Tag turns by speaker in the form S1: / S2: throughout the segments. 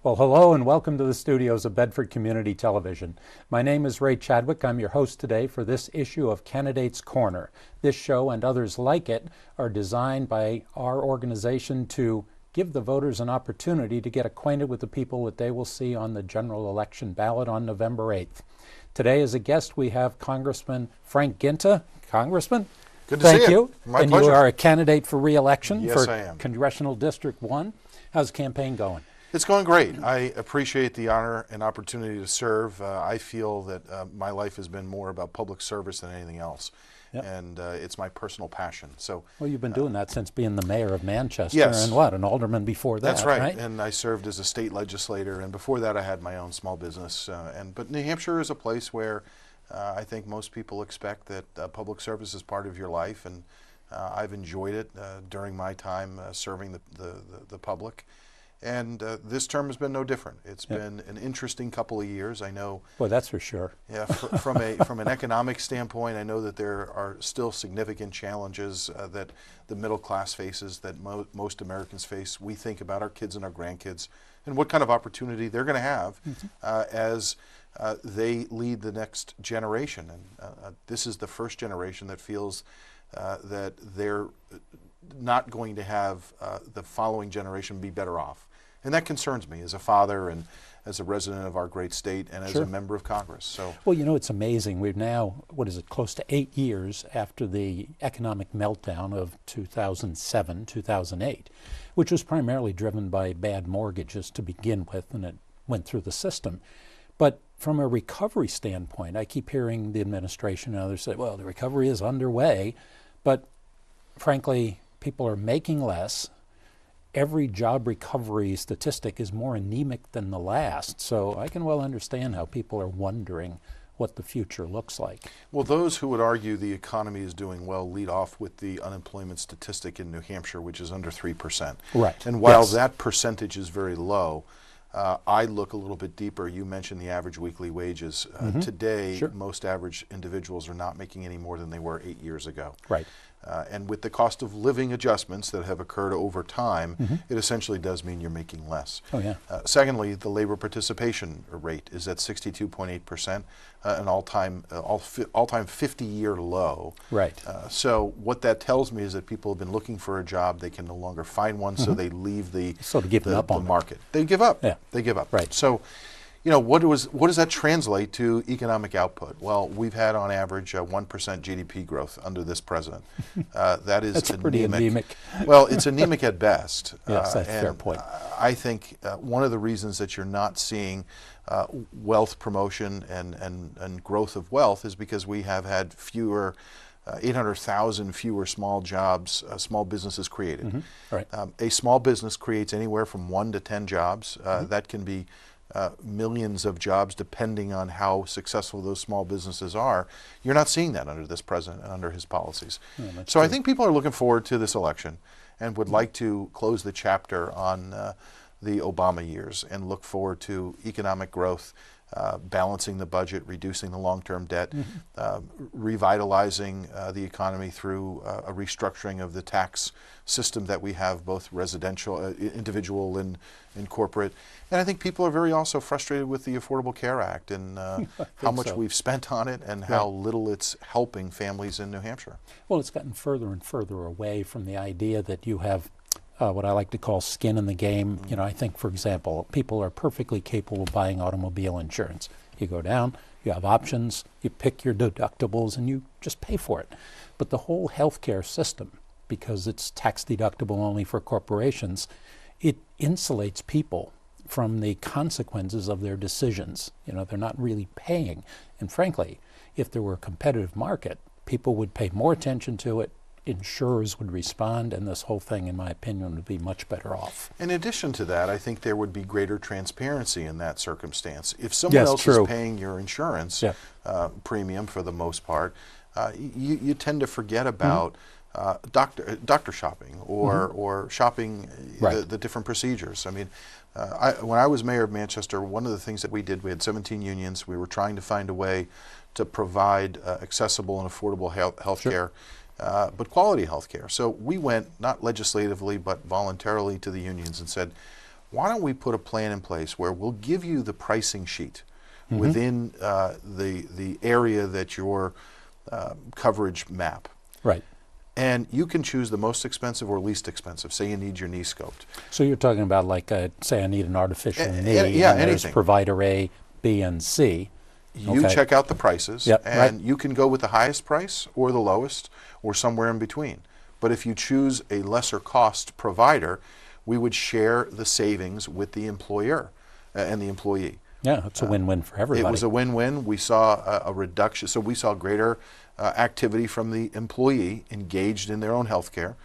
S1: Well, hello and welcome to the studios of Bedford Community Television. My name is Ray Chadwick. I'm your host today for this issue of Candidates Corner. This show and others like it are designed by our organization to give the voters an opportunity to get acquainted with the people that they will see on the general election ballot on November 8th. Today as a guest we have Congressman Frank Ginta. Congressman?
S2: Good to see you.
S1: Thank you.
S2: My
S1: and
S2: pleasure.
S1: You are a candidate for re-election
S2: Yes,
S1: for
S2: I am.
S1: Congressional District 1. How's the campaign going?
S2: It's going great. I appreciate the honor and opportunity to serve. I feel that my life has been more about public service than anything else. Yep. And it's my personal passion. So,
S1: well, you've been doing that since being the mayor of Manchester.
S2: Yes.
S1: And what, an alderman before that,
S2: that's right. And I served as a state legislator, and before that I had my own small business. But New Hampshire is a place where I think most people expect that public service is part of your life, and I've enjoyed it during my time serving the public. And this term has been no different. It's been an interesting couple of years. I know.
S1: Well, that's for sure.
S2: Yeah, from an economic standpoint, I know that there are still significant challenges that the middle class faces, that most Americans face. We think about our kids and our grandkids and what kind of opportunity they're going to have as they lead the next generation. And this is the first generation that feels that they're not going to have the following generation be better off. And that concerns me as a father and as a resident of our great state and as a member of Congress. So,
S1: well, you know, it's amazing. We're now, close to 8 years after the economic meltdown of 2007, 2008, which was primarily driven by bad mortgages to begin with, and it went through the system. But from a recovery standpoint, I keep hearing the administration and others say, well, the recovery is underway, but frankly, people are making less. Every job recovery statistic is more anemic than the last. So I can well understand how people are wondering what the future looks like.
S2: Well, those who would argue the economy is doing well lead off with the unemployment statistic in New Hampshire, which is under 3%.
S1: Right.
S2: And while that percentage is very low, I look a little bit deeper. You mentioned the average weekly wages. Today, most average individuals are not making any more than they were 8 years ago.
S1: Right.
S2: And with the cost of living adjustments that have occurred over time, it essentially does mean you're making less.
S1: Oh, yeah.
S2: Secondly, the labor participation rate is at 62.8%, an all-time 50-year low.
S1: Right.
S2: So what that tells me is that people have been looking for a job. They can no longer find one, so they leave the market. They give up.
S1: Yeah.
S2: They give up.
S1: Right.
S2: So, you know, what does that translate to economic output? Well, we've had on average 1% GDP growth under this president. That is
S1: That's pretty anemic.
S2: Well, it's anemic at best.
S1: Yes, that's a fair point.
S2: I think one of the reasons that you're not seeing wealth promotion and growth of wealth is because we have had 800,000 fewer small jobs, small businesses created.
S1: Right.
S2: A small business creates anywhere from 1 to 10 jobs. That can be millions of jobs depending on how successful those small businesses are. You're not seeing that under this president and under his policies. So I think people are looking forward to this election and would like to close the chapter on the Obama years and look forward to economic growth, balancing the budget, reducing the long-term debt, revitalizing the economy through a restructuring of the tax system that we have, both residential, individual, and corporate. And I think people are very also frustrated with the Affordable Care Act and how much we've spent on it and how little it's helping families in New Hampshire.
S1: Well, it's gotten further and further away from the idea that you have what I like to call skin in the game. You know, I think, for example, people are perfectly capable of buying automobile insurance. You go down, you have options, you pick your deductibles, and you just pay for it. But the whole healthcare system, because it's tax deductible only for corporations, it insulates people from the consequences of their decisions. You know, they're not really paying. And frankly, if there were a competitive market, people would pay more attention to it, insurers would respond, and this whole thing, in my opinion, would be much better off.
S2: In addition to that, I think there would be greater transparency in that circumstance. If someone else is paying your insurance premium for the most part, you tend to forget about doctor shopping or shopping the different procedures. I mean, when I was mayor of Manchester, one of the things that we did, we had 17 unions. We were trying to find a way to provide accessible and affordable health care, but quality health care. So we went, not legislatively, but voluntarily to the unions and said, why don't we put a plan in place where we'll give you the pricing sheet within the area that your coverage map.
S1: Right.
S2: And you can choose the most expensive or least expensive. Say you need your knee scoped.
S1: So you're talking about like, say I need an artificial knee,
S2: yeah,
S1: and there's
S2: anything.
S1: provider A, B, and C.
S2: You
S1: Okay.
S2: check out the prices,
S1: Yep,
S2: and
S1: right.
S2: you can go with the highest price or the lowest or somewhere in between. But if you choose a lesser cost provider, we would share the savings with the employer and the employee.
S1: Yeah, it's a win-win for everybody.
S2: It was a win-win. We saw a reduction. So we saw greater activity from the employee engaged in their own health care.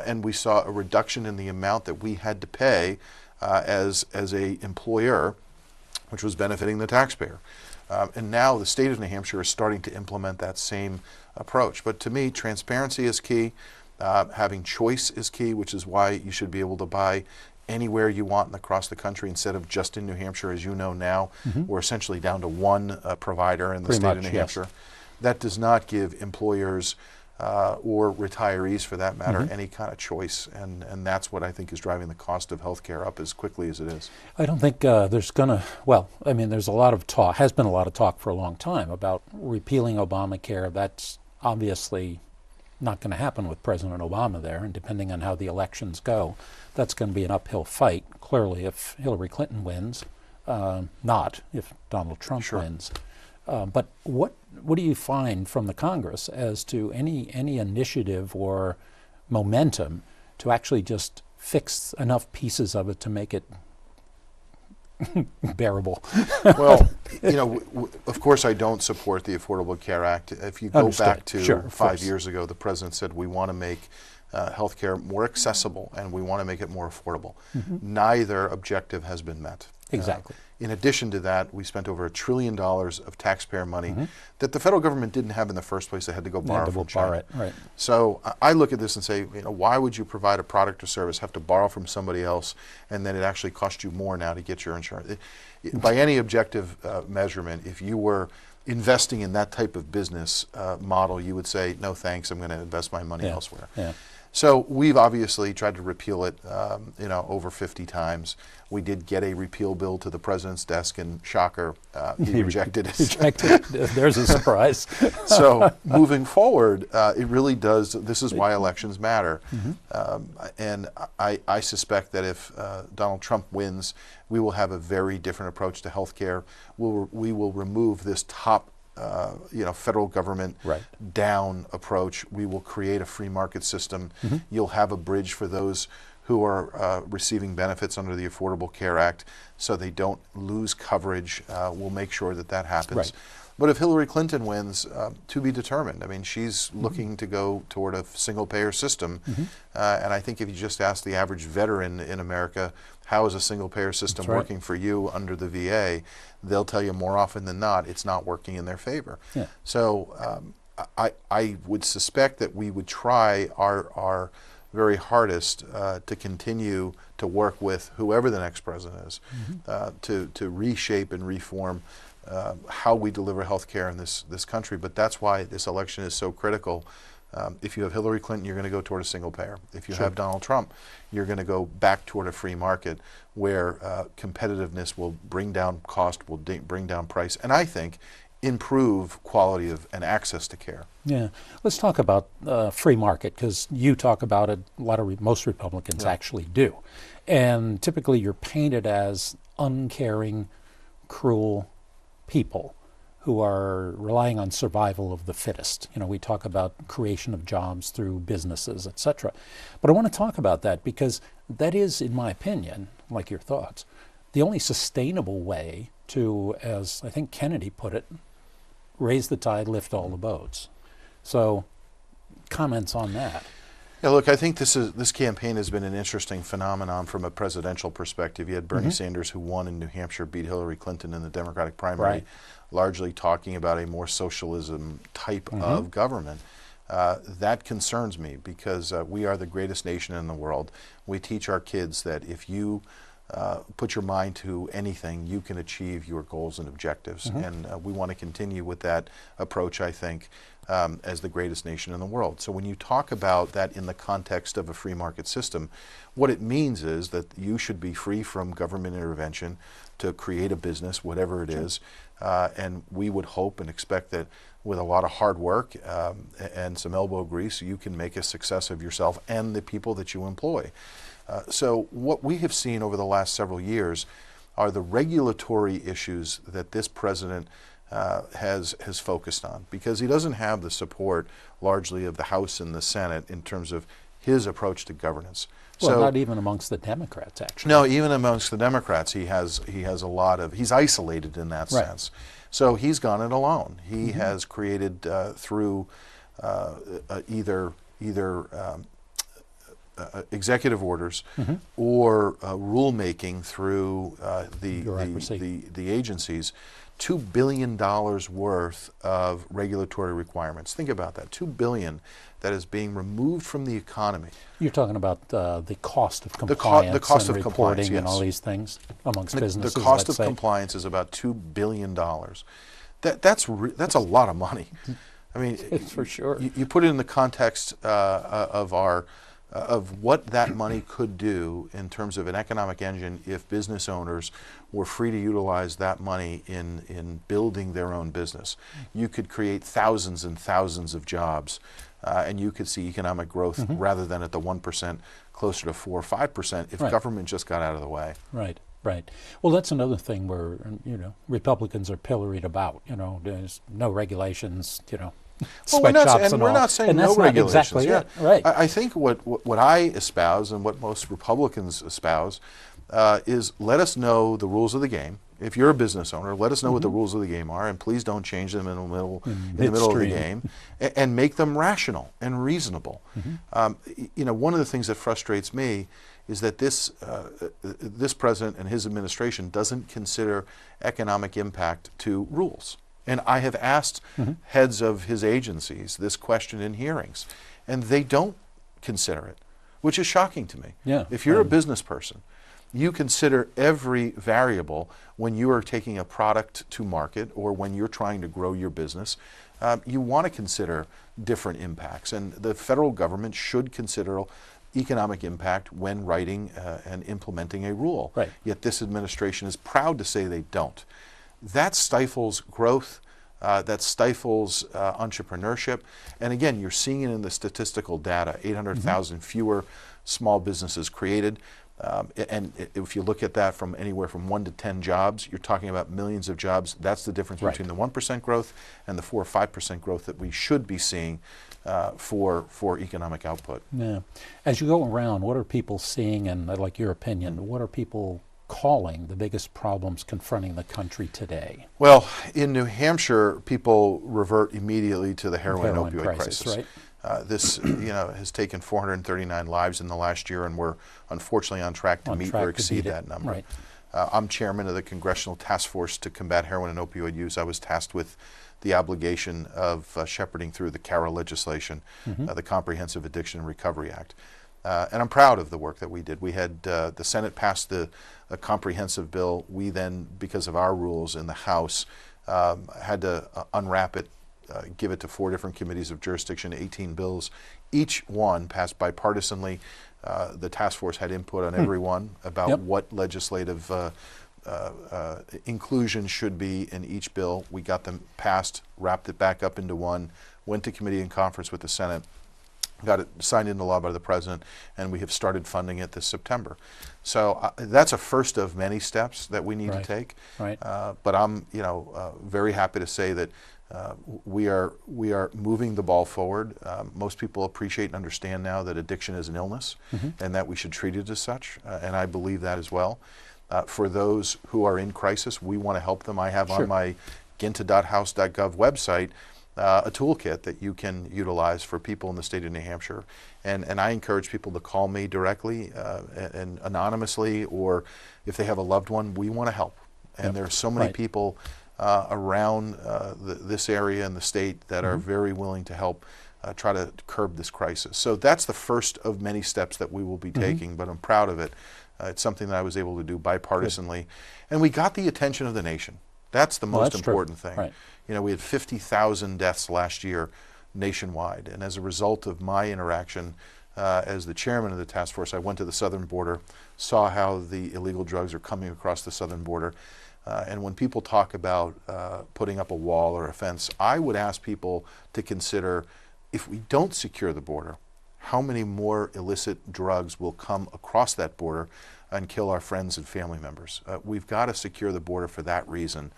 S2: And we saw a reduction in the amount that we had to pay as a employer, which was benefiting the taxpayer. And now the state of New Hampshire is starting to implement that same approach. But to me, transparency is key. Having choice is key, which is why you should be able to buy anywhere you want across the country instead of just in New Hampshire. As you know now, we're essentially down to one provider in the
S1: Pretty
S2: state
S1: much,
S2: of New
S1: yes.
S2: Hampshire. That does not give employers or retirees, for that matter, any kind of choice. And that's what I think is driving the cost of health care up as quickly as it is.
S1: I don't think there's going to, well, I mean, there's a lot of talk, has been a lot of talk for a long time about repealing Obamacare. That's obviously not going to happen with President Obama there, and depending on how the elections go, that's going to be an uphill fight, clearly, if Hillary Clinton wins, not if Donald Trump wins. But what do you find from the Congress as to any initiative or momentum to actually just fix enough pieces of it to make it bearable?
S2: Well, you know, of course I don't support the Affordable Care Act. If you go
S1: Understood.
S2: back to
S1: Sure, of
S2: 5
S1: course.
S2: years ago, the president said we want to make health care more accessible and we want to make it more affordable. Neither objective has been met.
S1: Exactly.
S2: In addition to that, we spent over $1 trillion of taxpayer money that the federal government didn't have in the first place. They had to go borrow from China.
S1: Borrow it, right.
S2: So I look at this and say, you know, why would you provide a product or service, have to borrow from somebody else, and then it actually costs you more now to get your insurance? By any objective measurement, if you were investing in that type of business model, you would say, no thanks, I'm going to invest my money elsewhere.
S1: Yeah.
S2: So we've obviously tried to repeal it, you know, over 50 times. We did get a repeal bill to the president's desk, and shocker, he rejected it.
S1: There's a surprise.
S2: So moving forward, it really does. This is why elections matter. And I suspect that if Donald Trump wins, we will have a very different approach to health care. We will remove this top you know, federal government down approach. We will create a free market system. You'll have a bridge for those who are receiving benefits under the Affordable Care Act so they don't lose coverage. We'll make sure that that happens. But if Hillary Clinton wins, to be determined. I mean, she's looking to go toward a single-payer system. And I think if you just ask the average veteran in America, how is a single-payer system working for you under the VA, they'll tell you more often than not it's not working in their favor. So I would suspect that we would try our very hardest to continue to work with whoever the next president is to reshape and reform how we deliver health care in this country. But that's why this election is so critical. If you have Hillary Clinton, you're going to go toward a single payer. If you have Donald Trump, you're going to go back toward a free market where competitiveness will bring down cost, will bring down price, and I think improve quality of and access to care.
S1: Yeah, let's talk about free market, because you talk about it. A lot of most Republicans actually do, and typically you're painted as uncaring, cruel people who are relying on survival of the fittest. You know, we talk about creation of jobs through businesses, etc. But I want to talk about that because that is, in my opinion, like your thoughts, the only sustainable way to, as I think Kennedy put it, raise the tide, lift all the boats. So, comments on that?
S2: Yeah, look, I think this campaign has been an interesting phenomenon from a presidential perspective. You had Bernie Sanders, who won in New Hampshire, beat Hillary Clinton in the Democratic primary, largely talking about a more socialism type of government. That concerns me because we are the greatest nation in the world. We teach our kids that if you put your mind to anything, you can achieve your goals and objectives. And we want to continue with that approach, I think, as the greatest nation in the world. So when you talk about that in the context of a free market system, what it means is that you should be free from government intervention to create a business, whatever it is. And we would hope and expect that with a lot of hard work and some elbow grease, you can make a success of yourself and the people that you employ. So what we have seen over the last several years are the regulatory issues that this president has focused on, because he doesn't have the support largely of the House and the Senate in terms of his approach to governance.
S1: Well,
S2: so,
S1: not even amongst the Democrats, actually.
S2: no, even amongst the Democrats, he has a lot of, he's isolated in that sense. So he's gone it alone. He has created through either executive orders or rulemaking through the agencies, $2 billion worth of regulatory requirements. Think about that, $2 billion that is being removed from the economy.
S1: You're talking about the cost of compliance,
S2: the cost
S1: and
S2: of
S1: reporting
S2: compliance, yes.
S1: and all these things amongst businesses.
S2: The cost
S1: let's
S2: of
S1: say.
S2: compliance is about $2 billion. That's a lot of money. I mean,
S1: It's for sure.
S2: You put it in the context of what that money could do in terms of an economic engine if business owners were free to utilize that money in building their own business. You could create thousands and thousands of jobs, and you could see economic growth rather than at the 1%, closer to 4 or 5% if government just got out of the way.
S1: Right. Right. Well, that's another thing where, Republicans are pilloried about. There's no regulations,
S2: Well,
S1: sweatshops and
S2: we're
S1: all.
S2: not saying
S1: and
S2: no
S1: that's
S2: regulations.
S1: Not exactly
S2: yeah.
S1: it. Right.
S2: I think what I espouse and what most Republicans espouse is let us know the rules of the game. If you're a business owner, let us know what the rules of the game are, and please don't change them in the middle of the game, and make them rational and reasonable. One of the things that frustrates me is that this president and his administration doesn't consider economic impact to rules. And I have asked heads of his agencies this question in hearings, and they don't consider it, which is shocking to me.
S1: Yeah.
S2: If you're a business person, you consider every variable when you are taking a product to market or when you're trying to grow your business. You want to consider different impacts, and the federal government should consider economic impact when writing and implementing a rule.
S1: Right.
S2: Yet this administration is proud to say they don't. That stifles growth, that stifles entrepreneurship. And again, you're seeing it in the statistical data, 800,000 fewer small businesses created. And if you look at that from anywhere from 1 to 10 jobs, you're talking about millions of jobs. That's the difference between the 1% growth and the 4 or 5% growth that we should be seeing for economic output.
S1: Yeah. As you go around, what are people seeing, and I'd like your opinion, what are people calling the biggest problems confronting the country today?
S2: Well, in New Hampshire, people revert immediately to the heroin and opioid crisis.
S1: Right?
S2: This has taken 439 lives in the last year, and we're unfortunately on track to meet or exceed that number.
S1: Right.
S2: I'm chairman of the Congressional Task Force to combat heroin and opioid use. I was tasked with the obligation of shepherding through the CARA legislation, the Comprehensive Addiction and Recovery Act. And I'm proud of the work that we did. We had the Senate passed a comprehensive bill. We then, because of our rules in the House, had to unwrap it, give it to 4 different committees of jurisdiction, 18 bills. Each one passed bipartisanly. The task force had input on every one about what legislative inclusion should be in each bill. We got them passed, wrapped it back up into one, went to committee and conference with the Senate, got it signed into law by the president, and we have started funding it this September. So that's a first of many steps that we need to take.
S1: Right.
S2: But I'm, very happy to say that we are moving the ball forward. Most people appreciate and understand now that addiction is an illness, and that we should treat it as such. And I believe that as well. For those who are in crisis, we want to help them. I have on my ginta.house.gov website a toolkit that you can utilize for people in the state of New Hampshire. And I encourage people to call me directly and anonymously, or if they have a loved one, we want to help. And there's so many people around this area and the state that are very willing to help try to curb this crisis. So that's the first of many steps that we will be taking, but I'm proud of it. It's something that I was able to do bipartisanly. And we got the attention of the nation. That's the most important thing.
S1: Right.
S2: You know, we had 50,000 deaths last year nationwide. And as a result of my interaction as the chairman of the task force, I went to the southern border, saw how the illegal drugs are coming across the southern border. And when people talk about putting up a wall or a fence, I would ask people to consider, if we don't secure the border, how many more illicit drugs will come across that border and kill our friends and family members. We've got to secure the border for that reason,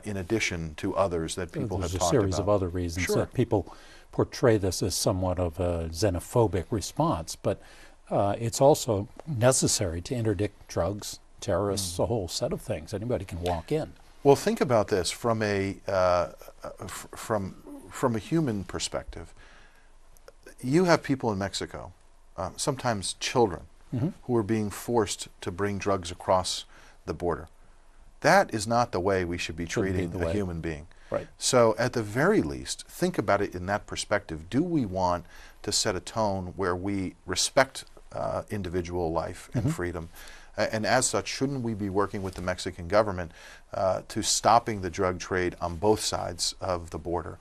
S2: in addition to others that people have talked about.
S1: There's a series of other reasons that people portray this as somewhat of a xenophobic response, but it's also necessary to interdict drugs, terrorists, a whole set of things. Anybody can walk in.
S2: Well, think about this from a from a human perspective. You have people in Mexico, sometimes children, who are being forced to bring drugs across the border. That is not the way we should be treating a human being.
S1: Right.
S2: So at the very least, think about it in that perspective. Do we want to set a tone where we respect individual life and freedom? And as such, shouldn't we be working with the Mexican government to stopping the drug trade on both sides of the border?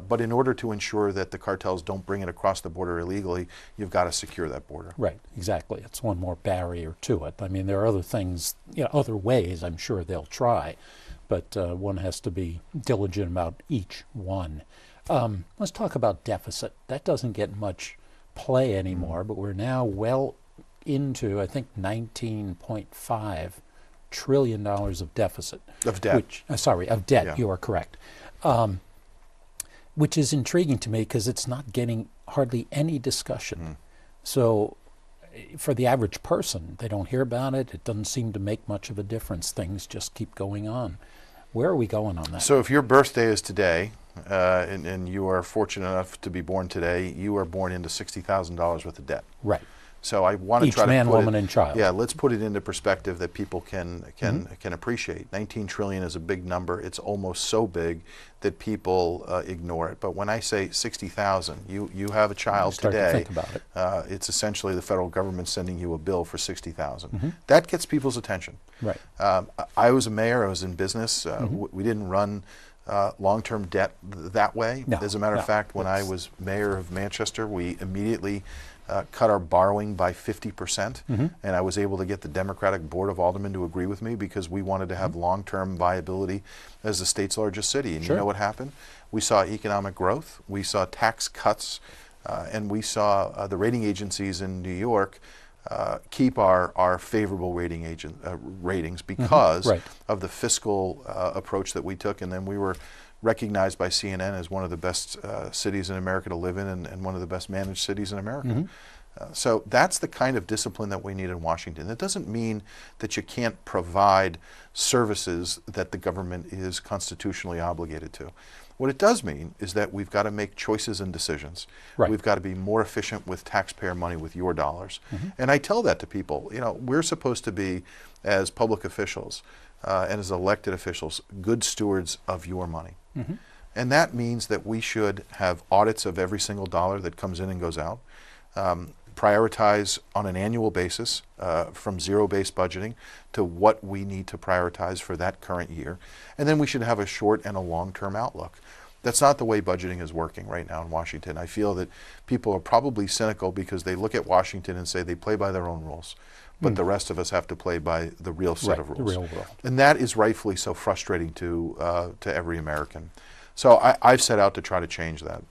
S2: But in order to ensure that the cartels don't bring it across the border illegally, you've got to secure that border.
S1: Right, exactly. It's one more barrier to it. I mean, there are other things, other ways I'm sure they'll try, but one has to be diligent about each one. Let's talk about deficit. That doesn't get much play anymore, but we're now well into, I think, $19.5 trillion of deficit.
S2: Of debt.
S1: Of debt,
S2: Yeah.
S1: You are correct. Which is intriguing to me because it's not getting hardly any discussion. So for the average person, they don't hear about it. It doesn't seem to make much of a difference. Things just keep going on. Where are we going on that?
S2: So if your birthday is today, and you are fortunate enough to be born today, you are born into $60,000 worth of debt.
S1: Right.
S2: So I want to
S1: Each
S2: try
S1: man,
S2: to put
S1: woman,
S2: it,
S1: and child.
S2: Yeah, let's put it into perspective that people can appreciate. 19 trillion is a big number. It's almost so big that people ignore it. But when I say 60,000, you have a child
S1: Start
S2: today.
S1: to think about it.
S2: It's essentially the federal government sending you a bill for 60,000. That gets people's attention.
S1: Right.
S2: I was a mayor. I was in business. We didn't run long-term debt that way.
S1: No,
S2: As a matter of fact, when I was mayor of Manchester, we immediately cut our borrowing by 50%, and I was able to get the Democratic Board of Aldermen to agree with me because we wanted to have long-term viability as the state's largest city. And you know what happened? We saw economic growth, we saw tax cuts, and we saw the rating agencies in New York keep our favorable ratings because of the fiscal approach that we took, and then we were recognized by CNN as one of the best cities in America to live in and one of the best managed cities in America. So that's the kind of discipline that we need in Washington. That doesn't mean that you can't provide services that the government is constitutionally obligated to. What it does mean is that we've got to make choices and decisions.
S1: Right.
S2: We've got to be more efficient with taxpayer money, with your dollars. And I tell that to people. We're supposed to be, as public officials and as elected officials, good stewards of your money. And that means that we should have audits of every single dollar that comes in and goes out, prioritize on an annual basis from zero-based budgeting to what we need to prioritize for that current year. And then we should have a short and a long-term outlook. That's not the way budgeting is working right now in Washington. I feel that people are probably cynical because they look at Washington and say they play by their own rules, but the rest of us have to play by the real set of rules.
S1: The real world.
S2: And that is rightfully so frustrating to every American. So I've set out to try to change that.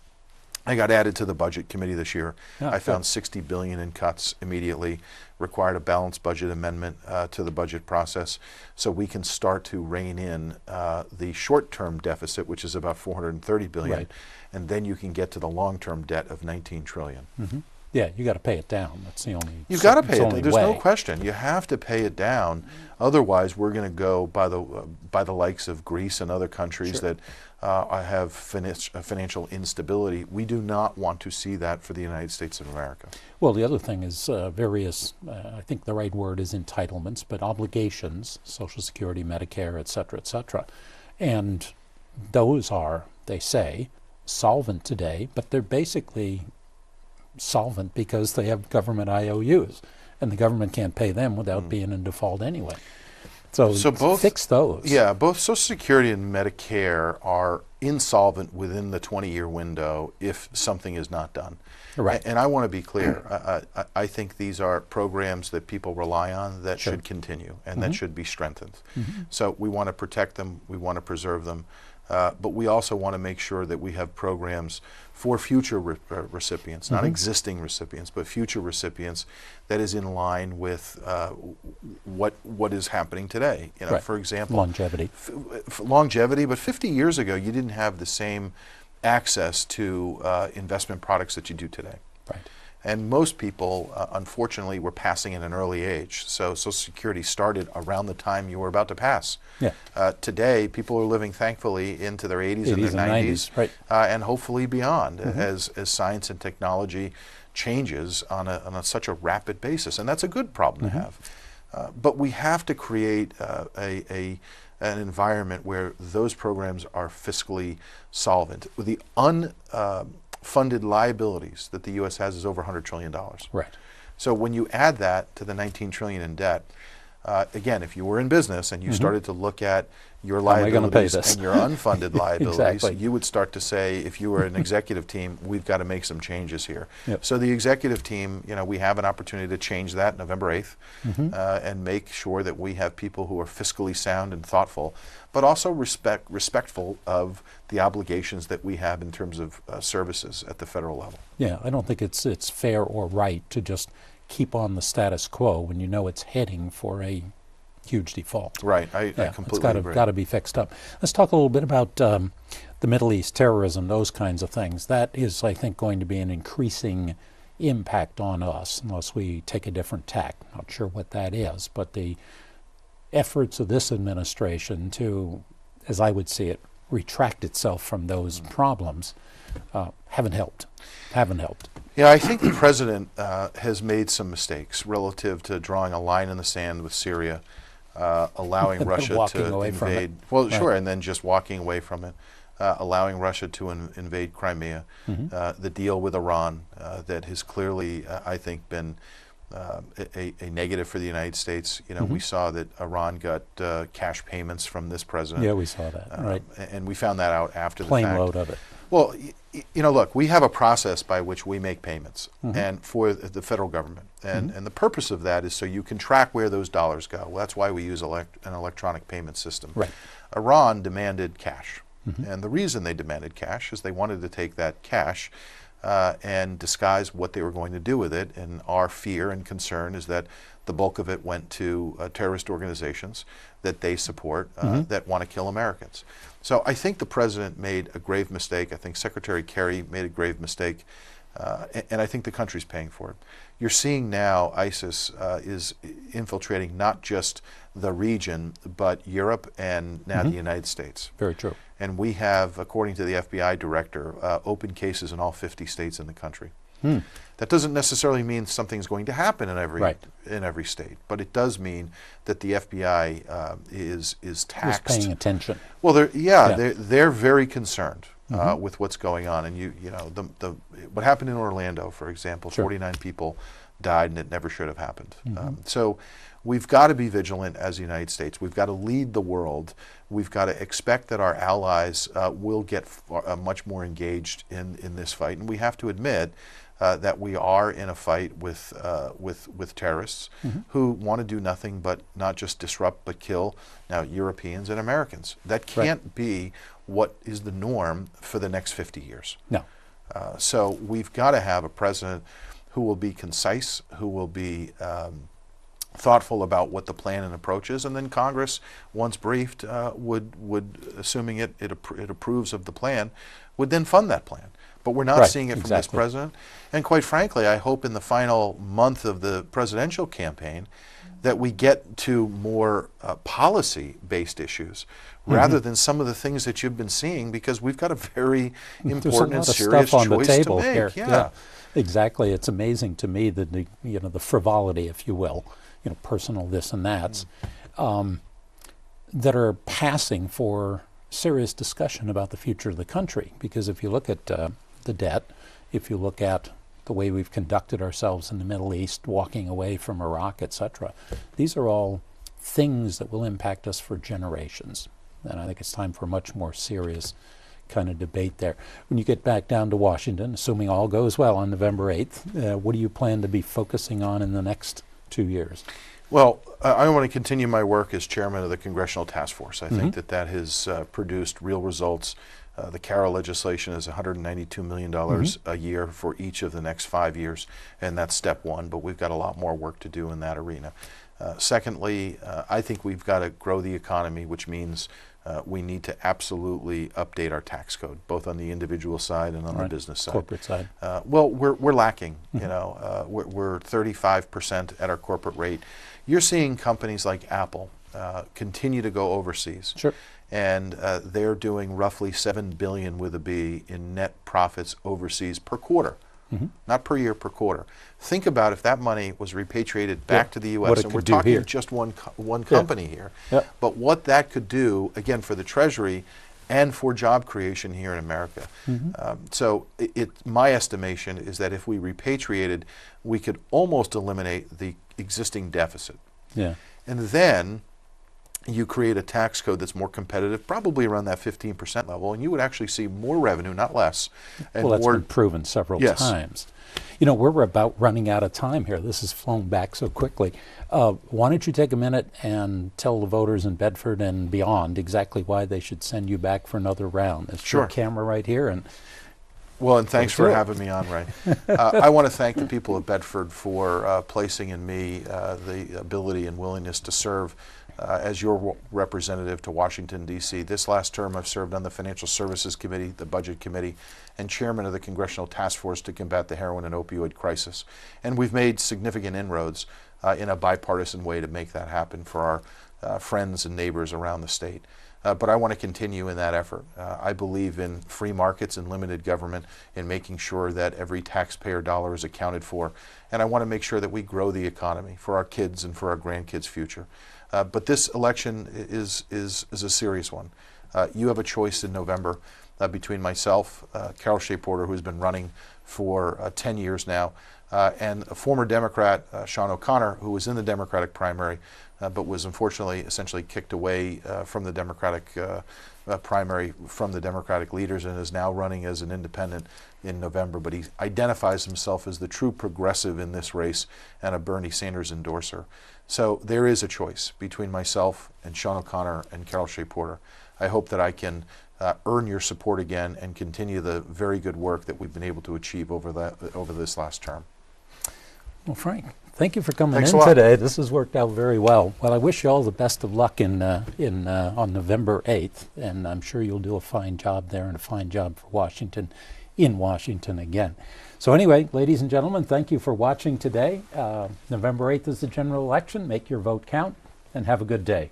S2: I got added to the budget committee this year. I found $60 billion in cuts immediately, required a balanced budget amendment to the budget process so we can start to rein in the short-term deficit, which is about $430 billion, and then you can get to the long-term debt of $19 trillion.
S1: Yeah, you got to pay it down. That's the only.
S2: You've got to pay it down. There's no question. You have to pay it down. Otherwise, we're going to go by the likes of Greece and other countries that have financial instability. We do not want to see that for the United States of America.
S1: Well, the other thing is various. I think the right word is entitlements, but obligations: Social Security, Medicare, et cetera, and those are, they say, solvent today, but they're basically solvent because they have government IOUs, and the government can't pay them without being in default anyway. So both, fix those.
S2: Yeah, both Social Security and Medicare are insolvent within the 20-year window if something is not done.
S1: Right.
S2: And I want to be clear. I think these are programs that people rely on that should continue and that should be strengthened. So we want to protect them. We want to preserve them. But we also want to make sure that we have programs for future recipients, not existing recipients, but future recipients that is in line with what is happening today. You know, for example,
S1: longevity.
S2: Longevity, but 50 years ago, you didn't have the same access to investment products that you do today.
S1: Right.
S2: And most people, unfortunately, were passing at an early age. So Social Security started around the time you were about to pass.
S1: Yeah.
S2: Today, people are living, thankfully, into their 80s and their 90s,
S1: right.
S2: And hopefully beyond, as science and technology changes on such a rapid basis. And that's a good problem to have. But we have to create an environment where those programs are fiscally solvent. The funded liabilities that the U.S. has is over $100 trillion.
S1: Right.
S2: So when you add that to the $19 trillion in debt, again, if you were in business and you started to look at your liabilities and your unfunded liabilities, you would start to say, if you were an executive team, we've got to make some changes here.
S1: Yep.
S2: So the executive team, you know, we have an opportunity to change that November 8th and make sure that we have people who are fiscally sound and thoughtful, but also respectful of the obligations that we have in terms of services at the federal level.
S1: Yeah, I don't think it's fair or right to just keep on the status quo when you know it's heading for a huge default.
S2: Right, I completely agree.
S1: It's got to be fixed up. Let's talk a little bit about the Middle East, terrorism, those kinds of things. That is, I think, going to be an increasing impact on us unless we take a different tack. Not sure what that is, but the efforts of this administration to, as I would see it, retract itself from those problems haven't helped. Yeah,
S2: I think the president has made some mistakes relative to drawing a line in the sand with Syria, allowing Russia to invade. Well, sure, and then just walking away from it, allowing Russia to invade Crimea, the deal with Iran that has clearly, I think, been a negative for the United States. You know, we saw that Iran got cash payments from this president.
S1: Yeah, we saw that, right.
S2: And we found that out after the
S1: fact.
S2: Plane
S1: load of it.
S2: Well, you know, look, we have a process by which we make payments and for the federal government. And the purpose of that is so you can track where those dollars go. Well, that's why we use an electronic payment system.
S1: Right.
S2: Iran demanded cash. And the reason they demanded cash is they wanted to take that cash and disguise what they were going to do with it. And our fear and concern is that the bulk of it went to terrorist organizations that they support that want to kill Americans. So I think the president made a grave mistake. I think Secretary Kerry made a grave mistake. And I think the country's paying for it. You're seeing now ISIS is infiltrating not just the region, but Europe and now the United States.
S1: Very true.
S2: And we have, according to the FBI director, open cases in all 50 states in the country. That doesn't necessarily mean something's going to happen in every state, but it does mean that the FBI is taxed.
S1: Is paying attention.
S2: Well, they're very concerned with what's going on, and you know what happened in Orlando, for example. 49 people died, and it never should have happened. So we've got to be vigilant as the United States. We've got to lead the world. We've got to expect that our allies will get much more engaged in this fight, and we have to admit that we are in a fight with terrorists who want to do nothing but not just disrupt but kill now Europeans and Americans. That can't be what is the norm for the next 50 years.
S1: No.
S2: So we've got to have a president who will be concise, who will be thoughtful about what the plan and approach is, and then Congress, once briefed, would assuming it approves of the plan, would then fund that plan. But we're not seeing it from this president. And quite frankly, I hope in the final month of the presidential campaign that we get to more policy-based issues rather than some of the things that you've been seeing, because we've got a very important and serious
S1: stuff on
S2: choice
S1: the table
S2: to make.
S1: Here. Yeah, exactly. It's amazing to me that the frivolity, if you will, personal this and that's, that are passing for serious discussion about the future of the country. Because if you look at the debt, if you look at the way we've conducted ourselves in the Middle East, walking away from Iraq, etc., these are all things that will impact us for generations. And I think it's time for a much more serious kind of debate there. When you get back down to Washington, assuming all goes well on November 8th, what do you plan to be focusing on in the next 2 years?
S2: Well, I want to continue my work as chairman of the Congressional Task Force. I think that has produced real results. The CARA legislation is $192 million a year for each of the next 5 years, and that's step one, but we've got a lot more work to do in that arena. Secondly, I think we've got to grow the economy, which means we need to absolutely update our tax code, both on the individual side and on the business side.
S1: Corporate side.
S2: Well, we're lacking. You know, we're 35% at our corporate rate. You're seeing companies like Apple continue to go overseas.
S1: Sure.
S2: And they're doing roughly $7 billion with a B in net profits overseas per quarter. Not per year, per quarter. Think about if that money was repatriated back to the U.S. And we're talking just one company here. But what that could do, again, for the Treasury and for job creation here in America. So my estimation is that if we repatriated, we could almost eliminate the existing deficit. And then you create a tax code that's more competitive, probably around that 15% level, and you would actually see more revenue, not less. And
S1: well, that's been proven several times. You know, we're about running out of time here. This has flown back so quickly. Why don't you take a minute and tell the voters in Bedford and beyond exactly why they should send you back for another round? There's your camera right here. And
S2: well, and thanks for having me on, Ray. I want to thank the people of Bedford for placing in me the ability and willingness to serve as your representative to Washington, D.C. This last term I've served on the Financial Services Committee, the Budget Committee, and chairman of the Congressional Task Force to combat the heroin and opioid crisis. And we've made significant inroads in a bipartisan way to make that happen for our friends and neighbors around the state. But I want to continue in that effort. I believe in free markets and limited government, in making sure that every taxpayer dollar is accounted for. And I want to make sure that we grow the economy for our kids and for our grandkids' future. But this election is a serious one. You have a choice in November between myself, Carol Shea Porter, who's been running for 10 years now, and a former Democrat, Sean O'Connor, who was in the Democratic primary, but was unfortunately essentially kicked away from the Democratic primary from the Democratic leaders and is now running as an independent in November. But he identifies himself as the true progressive in this race and a Bernie Sanders endorser. So there is a choice between myself and Sean O'Connor and Carol Shea Porter. I hope that I can earn your support again and continue the very good work that we've been able to achieve over this last term.
S1: Well, Frank, thank you for coming in today. This has worked out very well. Well, I wish you all the best of luck on November 8th, and I'm sure you'll do a fine job there and a fine job for Washington, in Washington again. So anyway, ladies and gentlemen, thank you for watching today. November 8th is the general election. Make your vote count, and have a good day.